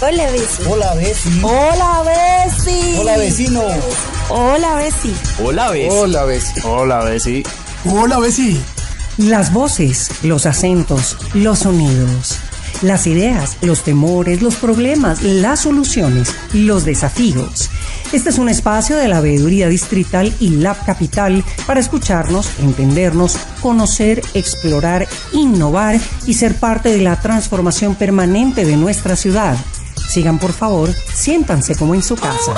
Hola, Besi. Hola, Besi. Hola, Besi. Hola, vecino. Hola, Besi. Hola, Besi. Hola, Besi. Hola, Besi. Hola, Besi. Las voces, los acentos, los sonidos, las ideas, los temores, los problemas, las soluciones, los desafíos. Este es un espacio de la Veeduría Distrital y Lab Capital para escucharnos, entendernos, conocer, explorar, innovar y ser parte de la transformación permanente de nuestra ciudad. Sigan, por favor, siéntanse como en su casa.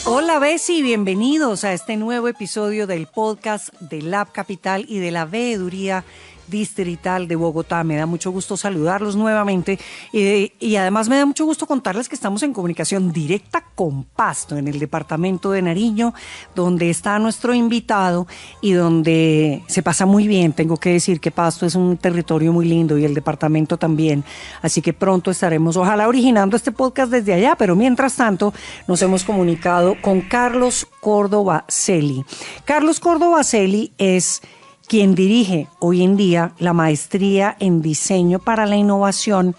Hola, Besi, bienvenidos a este nuevo episodio del podcast de Lab Capital y de la Veeduría Distrital de Bogotá. Me da mucho gusto saludarlos nuevamente y además me da mucho gusto contarles que estamos en comunicación directa con Pasto, en el departamento de Nariño, donde está nuestro invitado y donde se pasa muy bien. Tengo que decir que Pasto es un territorio muy lindo y el departamento también, así que pronto estaremos ojalá originando este podcast desde allá, pero mientras tanto nos hemos comunicado con Carlos Córdoba Celi. Carlos Córdoba Celi es quien dirige hoy en día la maestría en diseño para la innovación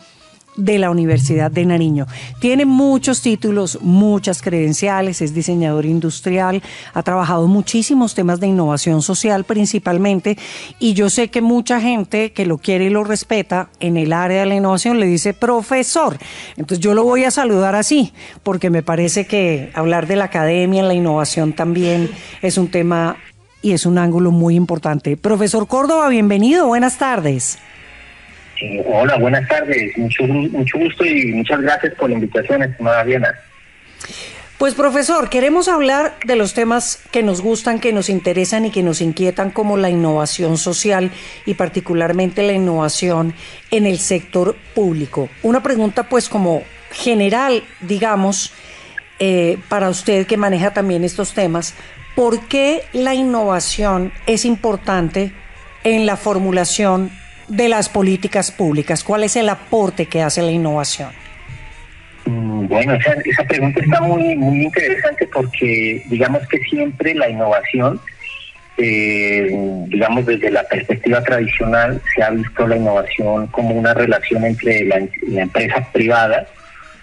de la Universidad de Nariño. Tiene muchos títulos, muchas credenciales, es diseñador industrial, ha trabajado muchísimos temas de innovación social principalmente, y yo sé que mucha gente que lo quiere y lo respeta en el área de la innovación le dice profesor. Entonces yo lo voy a saludar así, porque me parece que hablar de la academia en la innovación también es un tema y es un ángulo muy importante. Profesor Córdoba, bienvenido, buenas tardes. Hola, buenas tardes, mucho gusto y muchas gracias por la invitación, estimada Diana. Pues profesor, queremos hablar de los temas que nos gustan, que nos interesan y que nos inquietan, como la innovación social y particularmente la innovación en el sector público. Una pregunta pues como general, digamos, para usted que maneja también estos temas. ¿Por qué la innovación es importante en la formulación de las políticas públicas? ¿Cuál es el aporte que hace la innovación? Bueno, esa pregunta está muy interesante porque digamos que siempre la innovación, digamos desde la perspectiva tradicional, se ha visto la innovación como una relación entre la empresa privada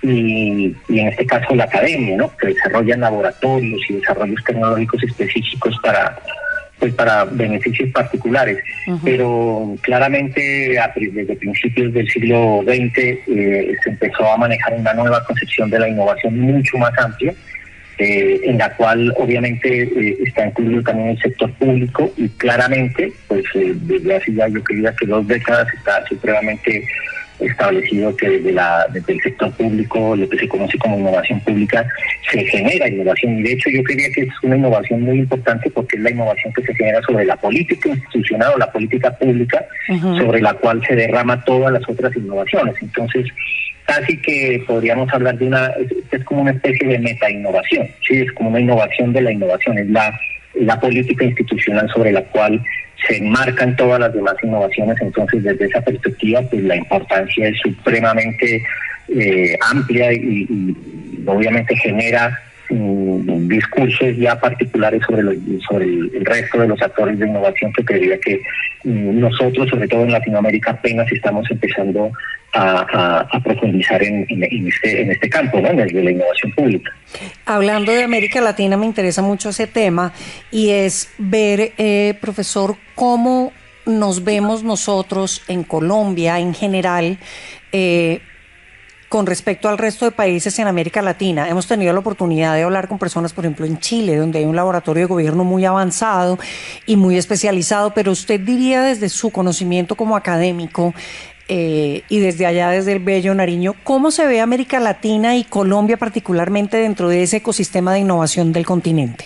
y en este caso la academia, ¿no? Que desarrollan laboratorios y desarrollos tecnológicos específicos para beneficios particulares. Uh-huh. Pero claramente desde principios del siglo XX se empezó a manejar una nueva concepción de la innovación mucho más amplia, en la cual obviamente está incluido también el sector público, y claramente pues desde hace ya yo quería que 2 décadas está supremamente establecido que desde el sector público, lo que se conoce como innovación pública, se genera innovación. Y de hecho yo creía que es una innovación muy importante porque es la innovación que se genera sobre la política institucional o la política pública, uh-huh, sobre la cual se derrama todas las otras innovaciones. Entonces casi que podríamos hablar de es como una especie de meta-innovación, ¿sí? Es como una innovación de la innovación, es la política institucional sobre la cual se enmarcan todas las demás innovaciones. Entonces desde esa perspectiva pues la importancia es supremamente amplia y obviamente genera discursos ya particulares sobre el resto de los actores de innovación, que creería que nosotros, sobre todo en Latinoamérica, apenas estamos empezando a profundizar en este campo, ¿no? Desde la innovación pública. Hablando de América Latina, me interesa mucho ese tema, y es ver, profesor, cómo nos vemos nosotros en Colombia en general, con respecto al resto de países en América Latina. Hemos tenido la oportunidad de hablar con personas, por ejemplo, en Chile, donde hay un laboratorio de gobierno muy avanzado y muy especializado, pero usted diría desde su conocimiento como académico y desde allá, desde el bello Nariño, ¿cómo se ve América Latina y Colombia particularmente dentro de ese ecosistema de innovación del continente?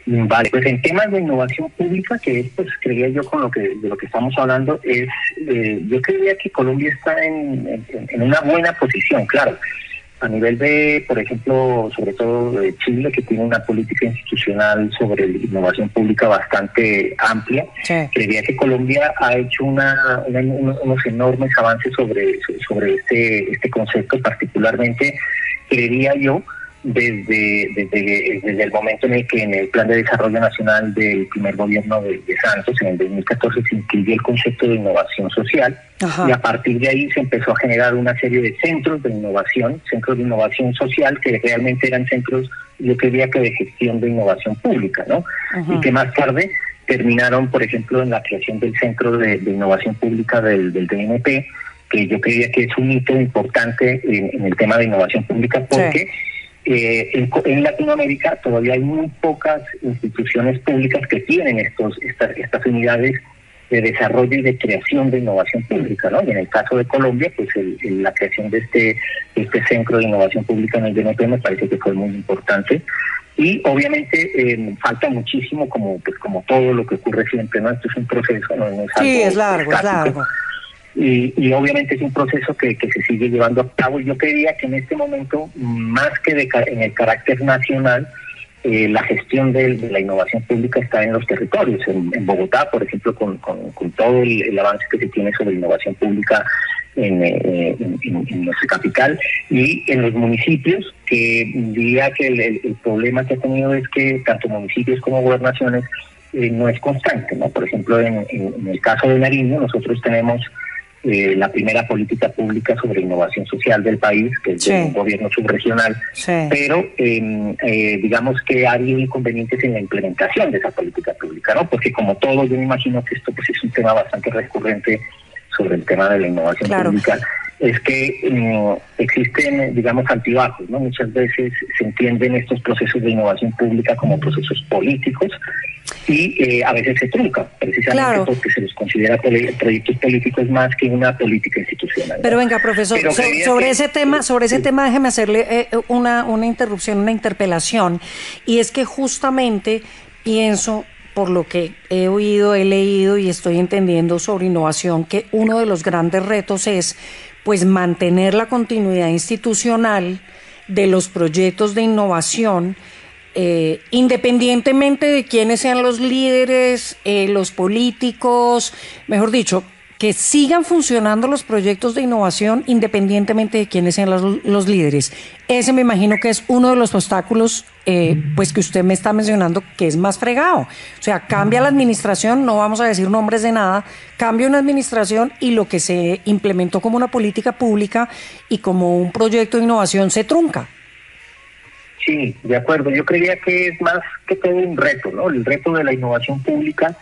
Vale, pues en temas de innovación pública, que es, pues creía yo de lo que estamos hablando, yo creía que Colombia está en una buena posición, claro. A nivel de, por ejemplo, sobre todo de Chile, que tiene una política institucional sobre innovación pública bastante amplia, sí. Creería que Colombia ha hecho unos enormes avances sobre este concepto, particularmente, creería yo, desde el momento en el que en el Plan de Desarrollo Nacional del primer gobierno de Santos, en el 2014, se incluyó el concepto de innovación social. Ajá. Y a partir de ahí se empezó a generar una serie de centros de innovación social, que realmente eran centros, yo creía que de gestión de innovación pública, ¿no? Ajá. Y que más tarde terminaron, por ejemplo, en la creación del Centro de Innovación Pública del DNP, que yo creía que es un hito importante en el tema de innovación pública, porque en Latinoamérica todavía hay muy pocas instituciones públicas que tienen estas unidades de desarrollo y de creación de innovación pública, ¿no? Y en el caso de Colombia, pues la creación de este Centro de Innovación Pública en el DNP me parece que fue muy importante. Y obviamente falta muchísimo, como todo lo que ocurre siempre, ¿no? Esto es un proceso, no es algo es largo, estático. Es largo. Y obviamente es un proceso que se sigue llevando a cabo. Yo creía que en este momento, más que en el carácter nacional, la gestión de la innovación pública está en los territorios. En Bogotá, por ejemplo, con todo el avance que se tiene sobre innovación pública en nuestra capital, y en los municipios, que diría que el problema que ha tenido es que tanto municipios como gobernaciones no es constante, ¿no? Por ejemplo, en el caso de Nariño, nosotros tenemos la primera política pública sobre innovación social del país, que es de un gobierno subregional, pero digamos que ha habido inconvenientes en la implementación de esa política pública, ¿no? Porque como todo, yo me imagino que esto pues es un tema bastante recurrente sobre el tema de la innovación pública, es que existen, digamos, altibajos, ¿no? Muchas veces se entienden estos procesos de innovación pública como procesos políticos y a veces se truncan, precisamente porque se los considera proyectos políticos más que una política institucional, ¿no? Pero venga, profesor, sobre ese tema déjeme hacerle una interrupción, una interpelación, y es que justamente pienso, por lo que he oído, he leído y estoy entendiendo sobre innovación, que uno de los grandes retos es pues mantener la continuidad institucional de los proyectos de innovación, independientemente de quiénes sean los líderes, los políticos, mejor dicho, que sigan funcionando los proyectos de innovación independientemente de quiénes sean los líderes. Ese me imagino que es uno de los obstáculos pues que usted me está mencionando, que es más fregado. O sea, cambia la administración, no vamos a decir nombres de nada, cambia una administración y lo que se implementó como una política pública y como un proyecto de innovación se trunca. Sí, de acuerdo. Yo creía que es más que todo un reto, ¿no? El reto de la innovación pública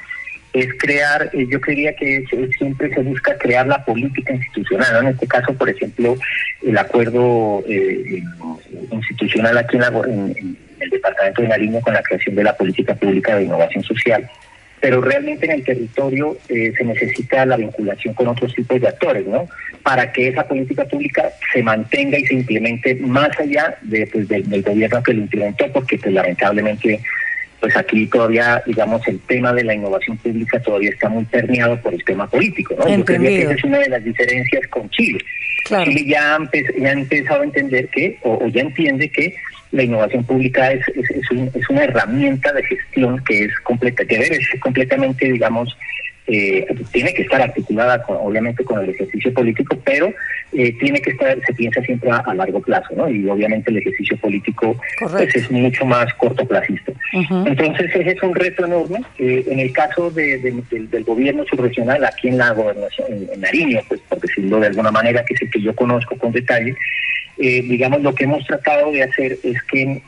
es crear, yo creía que siempre se busca crear la política institucional, ¿no? En este caso, por ejemplo, el acuerdo institucional aquí en el departamento de Nariño con la creación de la política pública de innovación social. Pero realmente en el territorio se necesita la vinculación con otros tipos de actores, ¿no? Para que esa política pública se mantenga y se implemente más allá del gobierno que lo implementó, porque pues lamentablemente pues aquí todavía, digamos, el tema de la innovación pública todavía está muy permeado por el tema político, ¿no? Yo creo que esa es una de las diferencias con Chile. Claro. Chile ya ha empezado a entender que, o ya entiende que la innovación pública es una herramienta de gestión que es completa, que debe ser completamente, digamos, tiene que estar articulada obviamente con el ejercicio político, pero tiene que estar, se piensa siempre a largo plazo, ¿no? Y obviamente el ejercicio político pues, es mucho más cortoplacista. Entonces ese es un reto enorme. En el caso del gobierno subregional, aquí en la gobernación, en Nariño, pues por decirlo de alguna manera, que es el que yo conozco con detalle, digamos, lo que hemos tratado de hacer es que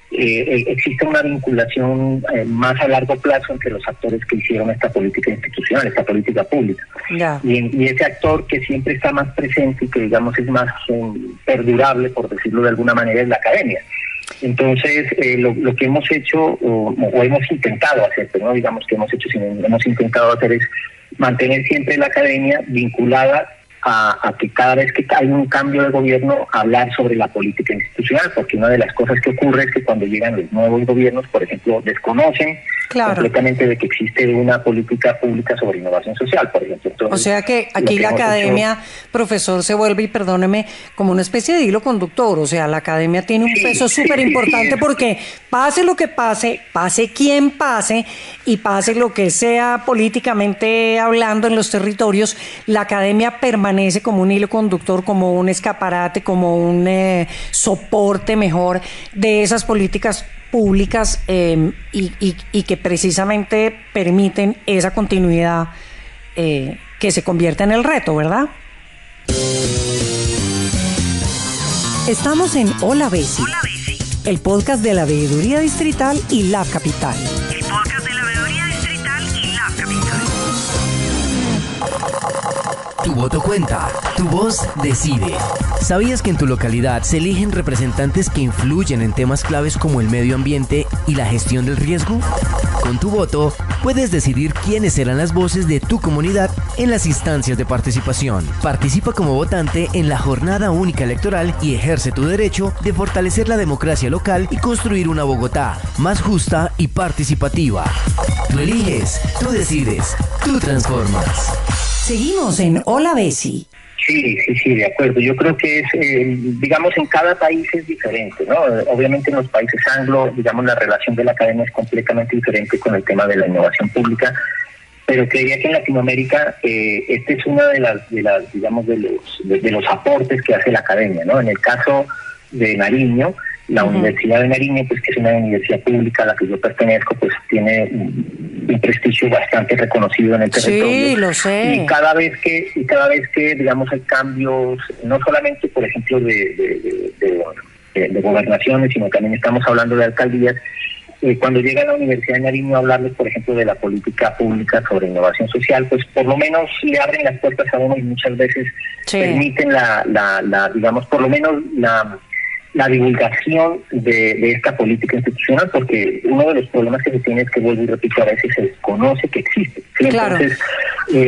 existe una vinculación más a largo plazo entre los actores que hicieron esta política institucional, esta política pública. Y ese actor que siempre está más presente y que, digamos, es más perdurable, por decirlo de alguna manera, es la academia. Entonces, lo que hemos hecho, o hemos intentado hacer, pero no digamos que hemos hecho, sino hemos intentado hacer es mantener siempre la academia vinculada a que cada vez que hay un cambio de gobierno, hablar sobre la política institucional, porque una de las cosas que ocurre es que cuando llegan los nuevos gobiernos, por ejemplo, desconocen completamente de que existe una política pública sobre innovación social, por ejemplo. Entonces, o sea que aquí la academia, profesor, se vuelve, y perdóneme, como una especie de hilo conductor. O sea, la academia tiene un peso súper importante porque pase lo que pase, pase quien pase y pase lo que sea políticamente hablando en los territorios, la academia permanece permanece como un hilo conductor, como un escaparate, como un soporte mejor de esas políticas públicas y que precisamente permiten esa continuidad que se convierte en el reto, ¿verdad? Estamos en Hola Besi, el podcast de la Veeduría Distrital y Lab Capital. El podcast de la Veeduría Distrital y Lab Capital. Tu voto cuenta, tu voz decide. ¿Sabías que en tu localidad se eligen representantes que influyen en temas claves como el medio ambiente y la gestión del riesgo? Con tu voto puedes decidir quiénes serán las voces de tu comunidad en las instancias de participación. Participa como votante en la jornada única electoral y ejerce tu derecho de fortalecer la democracia local y construir una Bogotá más justa y participativa. Tú eliges, tú decides, tú transformas. Seguimos en Hola Besi. Sí, de acuerdo. Yo creo que es, digamos, en cada país es diferente, ¿no? Obviamente en los países anglo, digamos, la relación de la academia es completamente diferente con el tema de la innovación pública, pero creería que en Latinoamérica este es uno de las digamos, de los aportes que hace la academia, ¿no? En el caso de Nariño, la Universidad de Nariño, pues que es una universidad pública a la que yo pertenezco, pues tiene un prestigio bastante reconocido en el territorio. Sí, lo sé. Y cada vez que digamos hay cambios, no solamente por ejemplo de gobernaciones, sino también estamos hablando de alcaldías, cuando llega a la Universidad de Nariño a hablarles, por ejemplo, de la política pública sobre innovación social, pues por lo menos le abren las puertas a uno y muchas veces permiten digamos, por lo menos la divulgación de esta política institucional, porque uno de los problemas que se tiene es que, vuelvo y repito, a veces se desconoce que existe. ¿Sí? Claro. Entonces,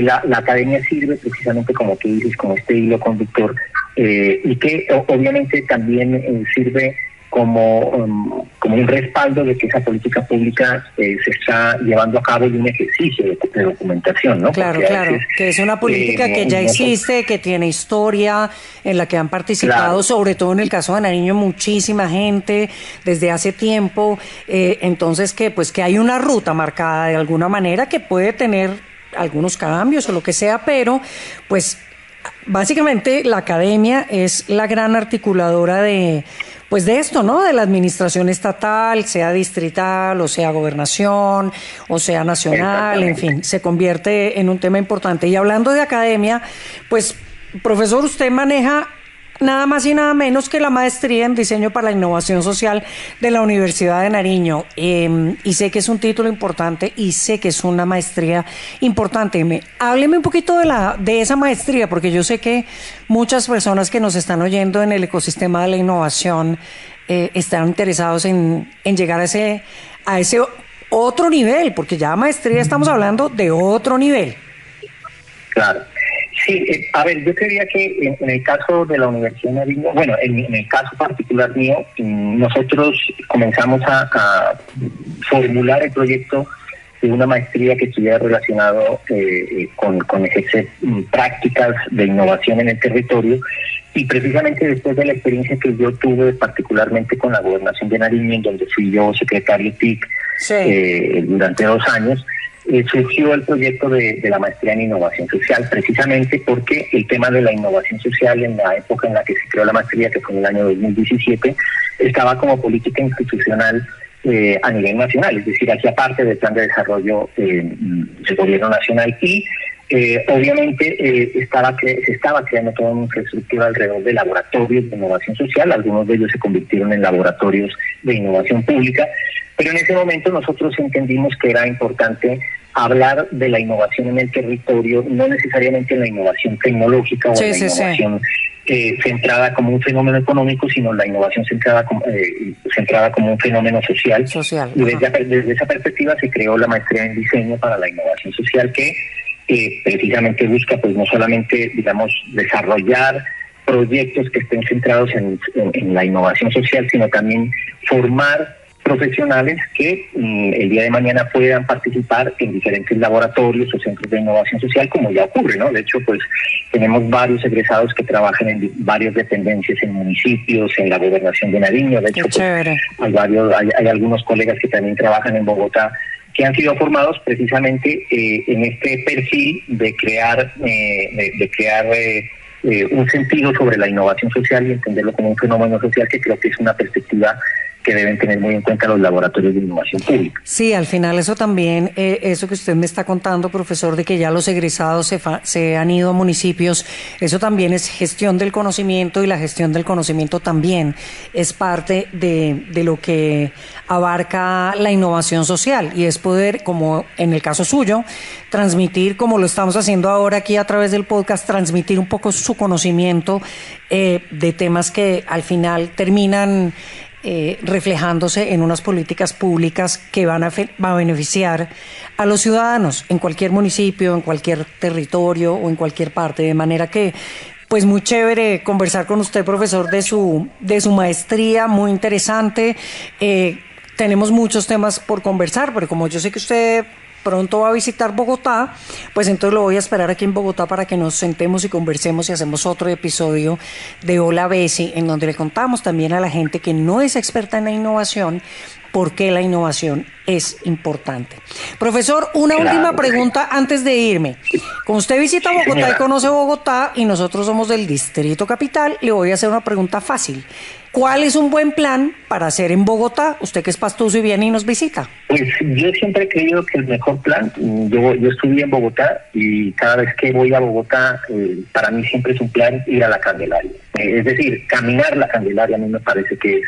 la academia sirve precisamente, como tú dices, como este hilo conductor, y que obviamente también sirve como un respaldo de que esa política pública se está llevando a cabo en un ejercicio de documentación, ¿no? Claro, que es una política que ya existe, que tiene historia, en la que han participado, sobre todo en el caso de Nariño, muchísima gente desde hace tiempo, entonces que hay una ruta marcada de alguna manera que puede tener algunos cambios o lo que sea, pero pues básicamente la academia es la gran articuladora de esto, ¿no? De la administración estatal, sea distrital, o sea gobernación, o sea nacional, en fin, se convierte en un tema importante. Y hablando de academia, pues, profesor, usted maneja nada más y nada menos que la maestría en diseño para la innovación social de la Universidad de Nariño. Y sé que es un título importante y sé que es una maestría importante. Hábleme un poquito de esa maestría, porque yo sé que muchas personas que nos están oyendo en el ecosistema de la innovación están interesados en llegar a ese otro nivel, porque ya maestría estamos hablando de otro nivel. Claro. Sí, a ver, yo creía que en el caso de la Universidad de Nariño, bueno, en el caso particular mío, nosotros comenzamos a formular el proyecto de una maestría que estuviera relacionado con ejercer prácticas de innovación en el territorio, y precisamente después de la experiencia que yo tuve particularmente con la Gobernación de Nariño, en donde fui yo secretario TIC durante 2 años, surgió el proyecto de la maestría en innovación social, precisamente porque el tema de la innovación social en la época en la que se creó la maestría, que fue en el año 2017, estaba como política institucional a nivel nacional, es decir, hacía parte del plan de desarrollo del gobierno nacional, y obviamente se estaba creando toda una infraestructura alrededor de laboratorios de innovación social. Algunos de ellos se convirtieron en laboratorios de innovación pública, pero en ese momento nosotros entendimos que era importante hablar de la innovación en el territorio, no necesariamente en la innovación tecnológica o la innovación centrada como un fenómeno económico, sino la innovación centrada como un fenómeno social. Y desde esa perspectiva se creó la maestría en diseño para la innovación social, que precisamente busca, pues, no solamente, digamos, desarrollar proyectos que estén centrados en la innovación social, sino también formar profesionales que el día de mañana puedan participar en diferentes laboratorios o centros de innovación social, como ya ocurre, ¿no? De hecho, pues tenemos varios egresados que trabajan en varias dependencias en municipios, en la Gobernación de Nariño. De hecho, pues, hay algunos colegas que también trabajan en Bogotá, que han sido formados precisamente en este perfil de crear un sentido sobre la innovación social y entenderlo como un fenómeno social, que creo que es una perspectiva que deben tener muy en cuenta los laboratorios de innovación pública. Sí, al final eso también, eso que usted me está contando, profesor, de que ya los egresados se han ido a municipios, eso también es gestión del conocimiento, y la gestión del conocimiento también es parte de lo que abarca la innovación social, y es poder, como en el caso suyo, transmitir, como lo estamos haciendo ahora aquí a través del podcast, transmitir un poco su conocimiento de temas que al final terminan reflejándose en unas políticas públicas que van a beneficiar a los ciudadanos en cualquier municipio, en cualquier territorio o en cualquier parte. De manera que, pues muy chévere conversar con usted, profesor, de su maestría, muy interesante. Tenemos muchos temas por conversar, pero como yo sé que usted pronto va a visitar Bogotá, pues entonces lo voy a esperar aquí en Bogotá para que nos sentemos y conversemos y hacemos otro episodio de Hola Bessie, en donde le contamos también a la gente que no es experta en la innovación por qué la innovación es importante. Profesor, una última pregunta antes de irme. Como usted visita Bogotá y conoce Bogotá, y nosotros somos del Distrito Capital, le voy a hacer una pregunta fácil. ¿Cuál es un buen plan para hacer en Bogotá? Usted que es pastuso y viene y nos visita. Pues yo siempre he creído que el mejor plan, yo estudié en Bogotá, y cada vez que voy a Bogotá, para mí siempre es un plan ir a la Candelaria. Es decir, caminar la Candelaria a mí me parece que es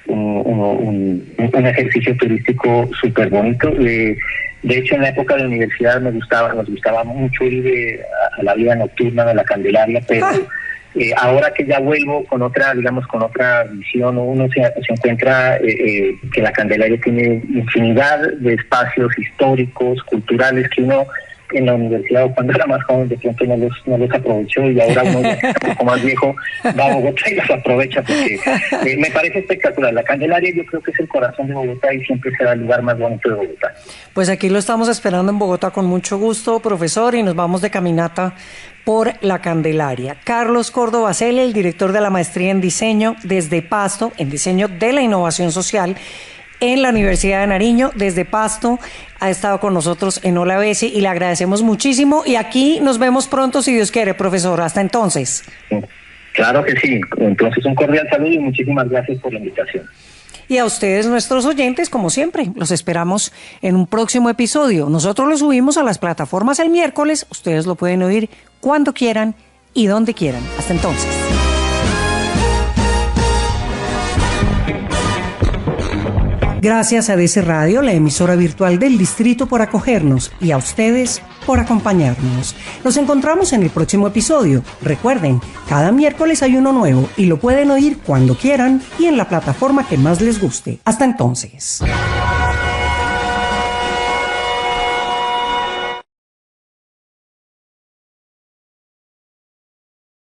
un ejercicio turístico súper bonito. De hecho, en la época de la universidad nos gustaba mucho ir a la vida nocturna de la Candelaria, pero ahora que ya vuelvo con otra visión, uno se encuentra que la Candelaria tiene infinidad de espacios históricos, culturales, que uno en la universidad, o cuando era más joven, de pronto no los aprovechó, y ahora uno ya un poco más viejo va a Bogotá y los aprovecha, porque me parece espectacular. La Candelaria yo creo que es el corazón de Bogotá y siempre será el lugar más bonito de Bogotá. Pues aquí lo estamos esperando en Bogotá con mucho gusto, profesor, y nos vamos de caminata por la Candelaria. Carlos Córdoba Cele, el director de la maestría en diseño desde Pasto, en diseño de la innovación social, en la Universidad de Nariño, desde Pasto, ha estado con nosotros en Hola Bessie y le agradecemos muchísimo. Y aquí nos vemos pronto, si Dios quiere, profesor. Hasta entonces. Claro que sí. Entonces, un cordial saludo y muchísimas gracias por la invitación. Y a ustedes, nuestros oyentes, como siempre, los esperamos en un próximo episodio. Nosotros lo subimos a las plataformas el miércoles. Ustedes lo pueden oír cuando quieran y donde quieran. Hasta entonces. Gracias a DC Radio, la emisora virtual del distrito, por acogernos, y a ustedes por acompañarnos. Nos encontramos en el próximo episodio. Recuerden, cada miércoles hay uno nuevo y lo pueden oír cuando quieran y en la plataforma que más les guste. Hasta entonces.